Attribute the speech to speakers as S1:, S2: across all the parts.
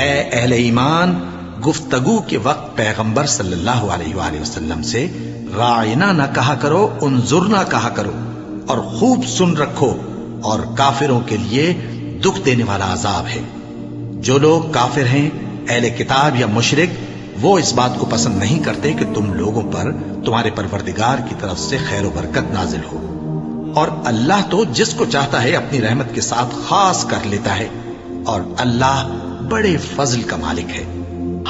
S1: اے اہل ایمان، گفتگو کے وقت پیغمبر صلی اللہ علیہ وآلہ وسلم سے راعنا نہ کہا کرو، انظرنا کہا کرو، اور خوب سن رکھو، اور کافروں کے لیے دکھ دینے والا عذاب ہے۔ جو لوگ کافر ہیں، اہل کتاب یا مشرک، وہ اس بات کو پسند نہیں کرتے کہ تم لوگوں پر تمہارے پروردگار کی طرف سے خیر و برکت نازل ہو، اور اللہ تو جس کو چاہتا ہے اپنی رحمت کے ساتھ خاص کر لیتا ہے، اور اللہ بڑے فضل کا مالک ہے۔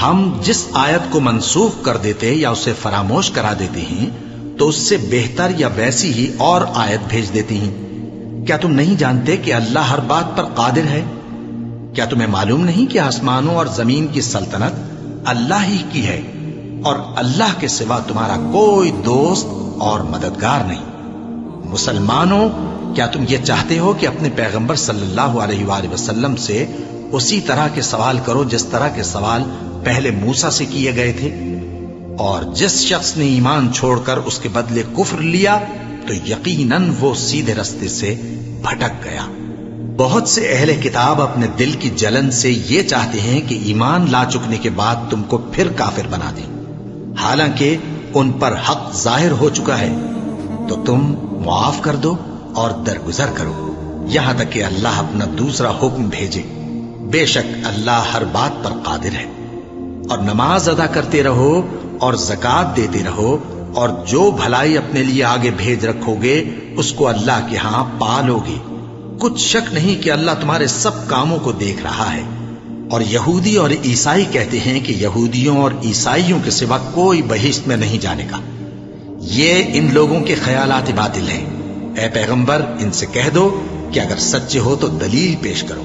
S1: ہم جس آیت کو منسوخ کر دیتے یا اسے فراموش کرا دیتے ہیں تو اس سے بہتر یا ویسی ہی اور آیت بھیج دیتی ہیں۔ کیا تم نہیں جانتے کہ اللہ ہر بات پر قادر ہے؟ کیا تمہیں معلوم نہیں کہ آسمانوں اور زمین کی سلطنت اللہ ہی کی ہے، اور اللہ کے سوا تمہارا کوئی دوست اور مددگار نہیں؟ مسلمانوں، کیا تم یہ چاہتے ہو کہ اپنے پیغمبر صلی اللہ علیہ وآلہ وسلم سے اسی طرح کے سوال کرو جس طرح کے سوال پہلے موسیٰ سے کیے گئے تھے؟ اور جس شخص نے ایمان چھوڑ کر اس کے بدلے کفر لیا تو یقیناً وہ سیدھے رستے سے بھٹک گیا۔ بہت سے اہل کتاب اپنے دل کی جلن سے یہ چاہتے ہیں کہ ایمان لا چکنے کے بعد تم کو پھر کافر بنا دیں، حالانکہ ان پر حق ظاہر ہو چکا ہے۔ تو تم معاف کر دو اور درگزر کرو یہاں تک کہ اللہ اپنا دوسرا حکم بھیجے۔ بے شک اللہ ہر بات پر قادر ہے۔ اور نماز ادا کرتے رہو اور زکوٰۃ دیتے رہو، اور جو بھلائی اپنے لیے آگے بھیج رکھو گے اس کو اللہ کے ہاں پالو گے۔ کچھ شک نہیں کہ اللہ تمہارے سب کاموں کو دیکھ رہا ہے۔ اور یہودی اور عیسائی کہتے ہیں کہ یہودیوں اور عیسائیوں کے سوا کوئی بہشت میں نہیں جانے کا۔ یہ ان لوگوں کے خیالات باطل ہیں۔ اے پیغمبر، ان سے کہہ دو کہ اگر سچے ہو تو دلیل پیش کرو۔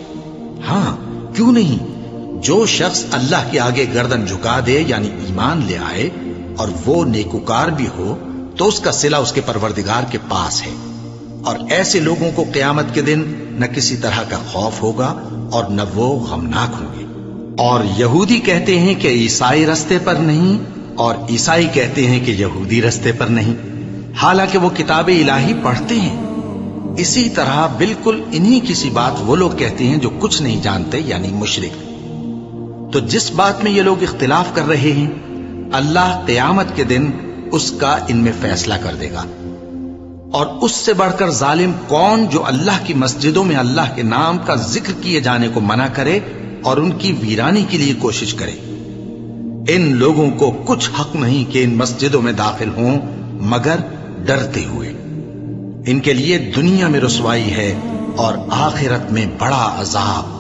S1: ہاں، کیوں نہیں؟ جو شخص اللہ کے آگے گردن جھکا دے، یعنی ایمان لے آئے، اور وہ نیکوکار بھی ہو تو اس کا صلہ اس کے پروردگار کے پاس ہے۔ اور ایسے لوگوں کو قیامت کے دن نہ کسی طرح کا خوف ہوگا اور نہ وہ غمناک ہوں گے۔ اور یہودی کہتے ہیں کہ عیسائی رستے پر نہیں، اور عیسائی کہتے ہیں کہ یہودی رستے پر نہیں، حالانکہ وہ کتاب الہی پڑھتے ہیں۔ اسی طرح بالکل انہی کسی بات وہ لوگ کہتے ہیں جو کچھ نہیں جانتے، یعنی مشرک۔ تو جس بات میں یہ لوگ اختلاف کر رہے ہیں، اللہ قیامت کے دن اس کا ان میں فیصلہ کر دے گا۔ اور اس سے بڑھ کر ظالم کون جو اللہ کی مسجدوں میں اللہ کے نام کا ذکر کیے جانے کو منع کرے اور ان کی ویرانی کے لیے کوشش کرے؟ ان لوگوں کو کچھ حق نہیں کہ ان مسجدوں میں داخل ہوں مگر ڈرتے ہوئے۔ ان کے لیے دنیا میں رسوائی ہے اور آخرت میں بڑا عذاب۔